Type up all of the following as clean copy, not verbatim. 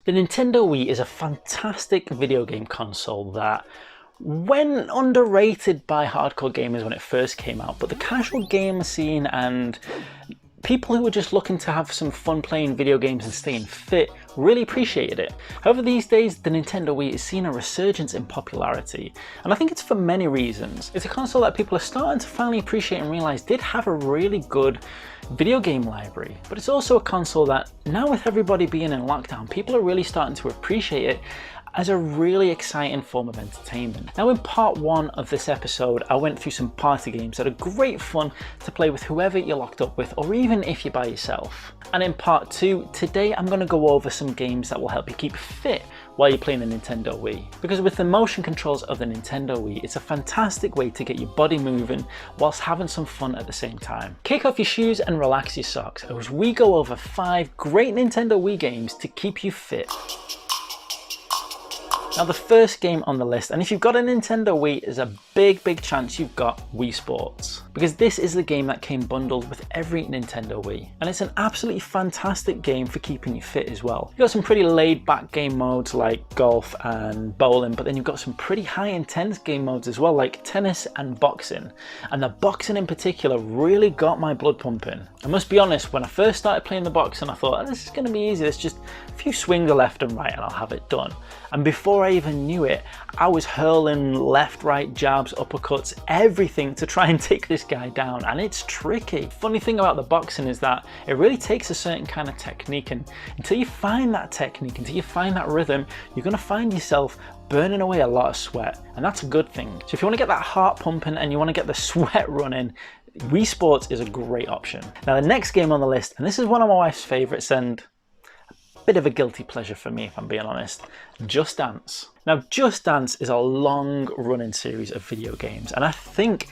The Nintendo Wii is a fantastic video game console that went underrated by hardcore gamers when it first came out, but the casual gamer scene and people who were just looking to have some fun playing video games and staying fit really appreciated it. However, these days the Nintendo Wii is seeing a resurgence in popularity, and I think it's for many reasons. It's a console that people are starting to finally appreciate and realize did have a really good video game library, but it's also a console that now, with everybody being in lockdown, people are really starting to appreciate it as a really exciting form of entertainment. Now, in part one of this episode, I went through some party games that are great fun to play with whoever you're locked up with, or even if you're by yourself. And in part two, today I'm going to go over some games that will help you keep fit while you're playing the Nintendo Wii. Because with the motion controls of the Nintendo Wii, it's a fantastic way to get your body moving whilst having some fun at the same time. Kick off your shoes and relax your socks as we go over 5 great Nintendo Wii games to keep you fit. Now, the first game on the list, and if you've got a Nintendo Wii, there's a big chance you've got Wii Sports, because this is the game that came bundled with every Nintendo Wii, and it's an absolutely fantastic game for keeping you fit as well. You've got some pretty laid back game modes like golf and bowling, but then you've got some pretty high intense game modes as well, like tennis and boxing, and the boxing in particular really got my blood pumping. I must be honest, when I first started playing the boxing, I thought, oh, this is going to be easy, it's just a few swings left and right and I'll have it done. And before I even knew it, I was hurling left, right, jabs, uppercuts, everything to try and take this guy down, and it's tricky. Funny thing about the boxing is that it really takes a certain kind of technique, and until you find that technique, until you find that rhythm, you're going to find yourself burning away a lot of sweat, and that's a good thing. So if you want to get that heart pumping and you want to get the sweat running, Wii Sports is a great option. Now, the next game on the list, and this is one of my wife's favorites and bit of a guilty pleasure for me if I'm being honest, Just Dance. Now, Just Dance is a long running series of video games, and I think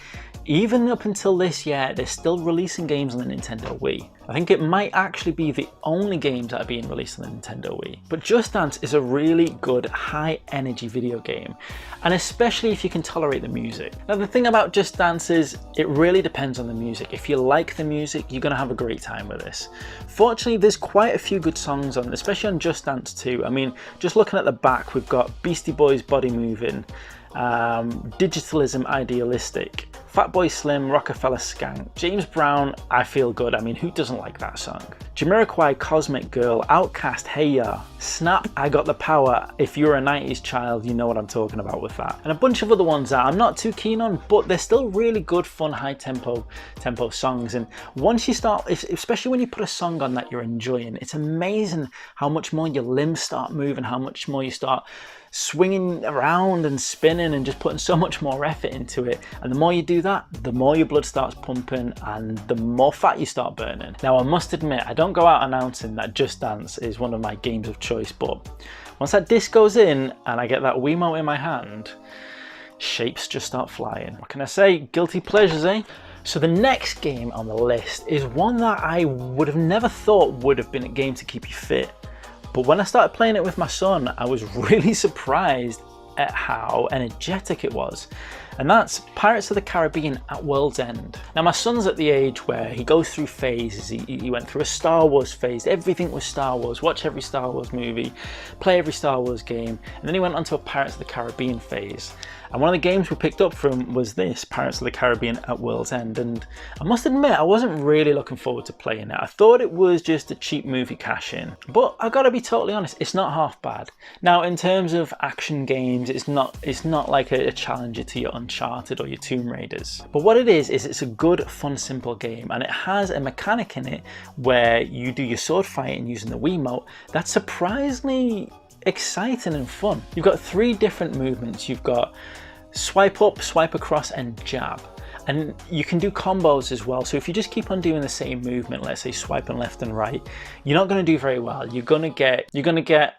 even up until this year, they're still releasing games on the Nintendo Wii. I think it might actually be the only games that are being released on the Nintendo Wii. But Just Dance is a really good high energy video game, and especially if you can tolerate the music. Now, the thing about Just Dance is it really depends on the music. If you like the music, you're gonna have a great time with this. Fortunately, there's quite a few good songs on, especially on Just Dance 2. I mean, just looking at the back, we've got Beastie Boys, Body Moving, Digitalism, Idealistic, Fatboy Slim, Rockefeller Skank, James Brown, I Feel Good. I mean, who doesn't like that song? Jamiroquai, Cosmic Girl, Outkast, Hey Ya, Snap, I Got the Power. If you're a 90s child, you know what I'm talking about with that. And a bunch of other ones that I'm not too keen on, but they're still really good, fun, high tempo songs. And once you start, especially when you put a song on that you're enjoying, it's amazing how much more your limbs start moving, how much more you start swinging around and spinning and just putting so much more effort into it. And the more you do that, the more your blood starts pumping and the more fat you start burning. Now, I must admit, I don't go out announcing that Just Dance is one of my games of choice, but once that disc goes in and I get that Wiimote in my hand, shapes just start flying. What can I say? Guilty pleasures, eh? So the next game on the list is one that I would have never thought would have been a game to keep you fit. But when I started playing it with my son, I was really surprised at how energetic it was. And that's Pirates of the Caribbean at World's End. Now, my son's at the age where he goes through phases. He went through a Star Wars phase. Everything was Star Wars. Watch every Star Wars movie, play every Star Wars game. And then he went onto a Pirates of the Caribbean phase. And one of the games we picked up from was this, Pirates of the Caribbean at World's End. And I must admit, I wasn't really looking forward to playing it. I thought it was just a cheap movie cash-in. But I gotta be totally honest, it's not half bad. Now, in terms of action games, it's not like a challenger to your Uncharted or your Tomb Raiders. But what it is it's a good, fun, simple game. And it has a mechanic in it where you do your sword fighting using the Wiimote that's surprisingly exciting and fun. You've got 3 different movements. You've got swipe up, swipe across, and jab. And you can do combos as well. So if you just keep on doing the same movement, let's say swiping left and right, you're not going to do very well. You're going to get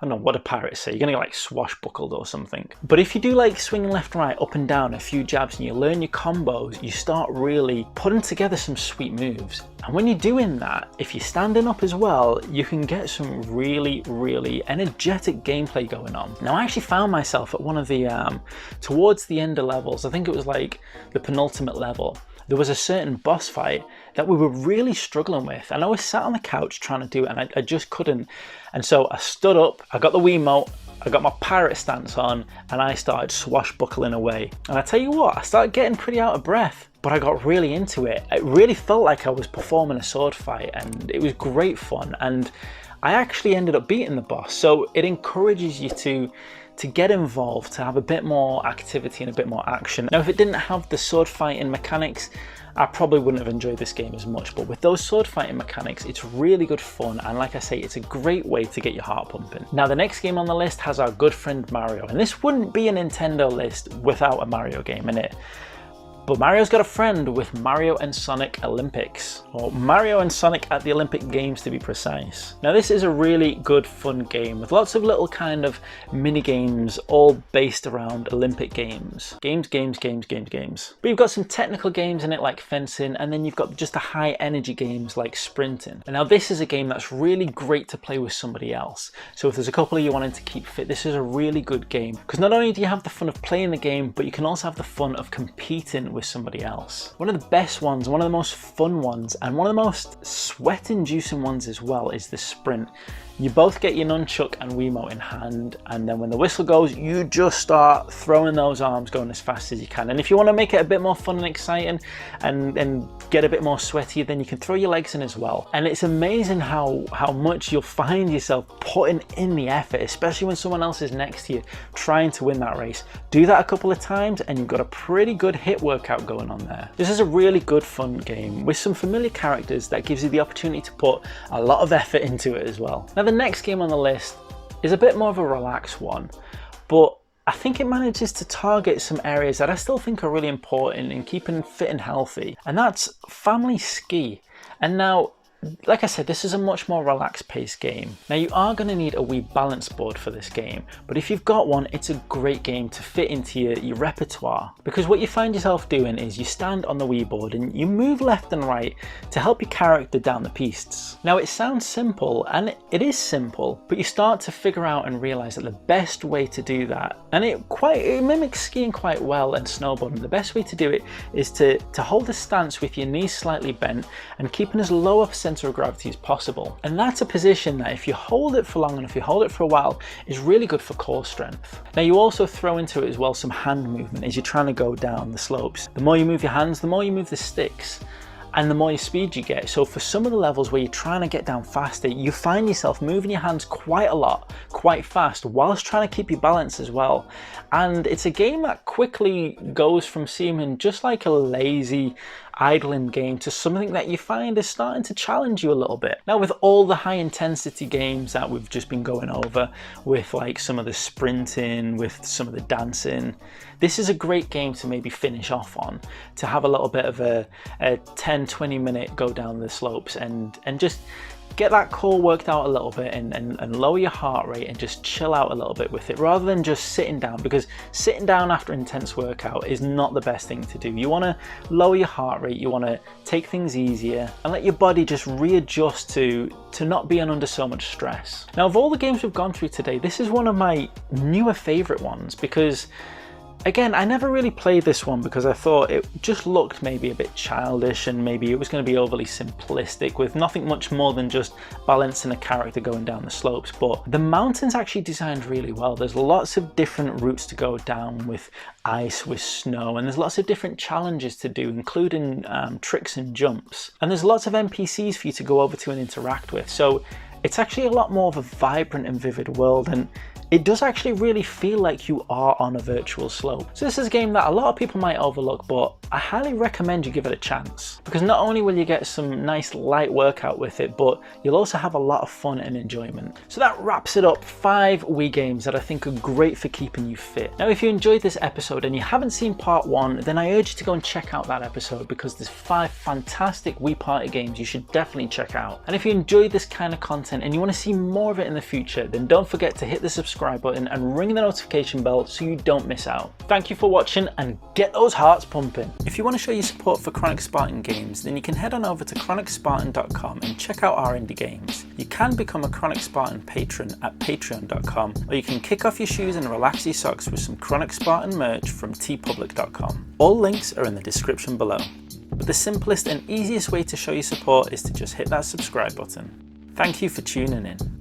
I don't know, what do pirates say? You're gonna get like swashbuckled or something. But if you do like swinging left, right, up and down, a few jabs, and you learn your combos, you start really putting together some sweet moves. And when you're doing that, if you're standing up as well, you can get some really, really energetic gameplay going on. Now, I actually found myself at one of the, towards the end of levels, I think it was like the penultimate level, there was a certain boss fight that we were really struggling with. And I was sat on the couch trying to do it, and I just couldn't. And so I stood up, I got the Wiimote, I got my pirate stance on, and I started swashbuckling away. And I tell you what, I started getting pretty out of breath, but I got really into it. It really felt like I was performing a sword fight, and it was great fun. And I actually ended up beating the boss. So it encourages you to get involved, to have a bit more activity and a bit more action. Now, if it didn't have the sword fighting mechanics, I probably wouldn't have enjoyed this game as much, but with those sword fighting mechanics, it's really good fun, and like I say, it's a great way to get your heart pumping. Now, the next game on the list has our good friend Mario, and this wouldn't be a Nintendo list without a Mario game in it. But Mario's got a friend with Mario and Sonic Olympics, or Mario and Sonic at the Olympic Games to be precise. Now, this is a really good fun game with lots of little kind of mini games all based around Olympic games. Games. But you've got some technical games in it like fencing, and then you've got just the high energy games like sprinting. And now this is a game that's really great to play with somebody else. So if there's a couple of you wanting to keep fit, this is a really good game, because not only do you have the fun of playing the game, but you can also have the fun of competing with somebody else. One of the best ones, one of the most fun ones, and one of the most sweat-inducing ones as well is the sprint. You both get your nunchuck and Wiimote in hand, and then when the whistle goes, you just start throwing those arms going as fast as you can. And if you want to make it a bit more fun and exciting and get a bit more sweaty, then you can throw your legs in as well. And it's amazing how much you'll find yourself putting in the effort, especially when someone else is next to you trying to win that race. Do that a couple of times and you've got a pretty good hit workout going on there. This is a really good fun game with some familiar characters that gives you the opportunity to put a lot of effort into it as well. Now, the next game on the list is a bit more of a relaxed one, but I think it manages to target some areas that I still think are really important in keeping fit and healthy, and that's family ski. And now, like I said, this is a much more relaxed paced game. Now, you are going to need a Wii balance board for this game, but if you've got one, it's a great game to fit into your repertoire, because what you find yourself doing is you stand on the Wii board and you move left and right to help your character down the pistes. Now, it sounds simple, and it is simple, but you start to figure out and realize that the best way to do that, and it mimics skiing quite well and snowboarding, the best way to do it is to hold a stance with your knees slightly bent and keeping as low a center of gravity as possible. And that's a position that if you hold it for long enough, you hold it for a while, is really good for core strength. Now, you also throw into it as well some hand movement as you're trying to go down the slopes. The more you move your hands, the more you move the sticks, and the more speed you get. So for some of the levels where you're trying to get down faster, you find yourself moving your hands quite a lot, quite fast, whilst trying to keep your balance as well. And it's a game that quickly goes from seeming just like a lazy, idling game to something that you find is starting to challenge you a little bit. Now, with all the high intensity games that we've just been going over, with like some of the sprinting, with some of the dancing, this is a great game to maybe finish off on, to have a little bit of a 10-20 minute go down the slopes and just get that core worked out a little bit and lower your heart rate and just chill out a little bit with it, rather than just sitting down, because sitting down after intense workout is not the best thing to do. You want to lower your heart rate, you want to take things easier and let your body just readjust to not being under so much stress. Now, of all the games we've gone through today, this is one of my newer favorite ones, because again, I never really played this one because I thought it just looked maybe a bit childish, and maybe it was going to be overly simplistic with nothing much more than just balancing a character going down the slopes. But the mountain's actually designed really well. There's lots of different routes to go down with ice, with snow, and there's lots of different challenges to do, including tricks and jumps. And there's lots of NPCs for you to go over to and interact with. So it's actually a lot more of a vibrant and vivid world, and it does actually really feel like you are on a virtual slope. So this is a game that a lot of people might overlook, but I highly recommend you give it a chance, because not only will you get some nice light workout with it, but you'll also have a lot of fun and enjoyment. So that wraps it up. 5 Wii games that I think are great for keeping you fit. Now, if you enjoyed this episode and you haven't seen part 1, then I urge you to go and check out that episode, because there's 5 fantastic Wii Party games you should definitely check out. And if you enjoyed this kind of content and you want to see more of it in the future, then don't forget to hit the subscribe button and ring the notification bell so you don't miss out. Thank you for watching, and get those hearts pumping. If you want to show your support for Chronik Spartan games, then you can head on over to chronikspartan.com and check out our indie games. You can become a Chronik Spartan patron at patreon.com, or you can kick off your shoes and relax your socks with some Chronik Spartan merch from tpublic.com. All links are in the description below. but the simplest and easiest way to show your support is to just hit that subscribe button. Thank you for tuning in.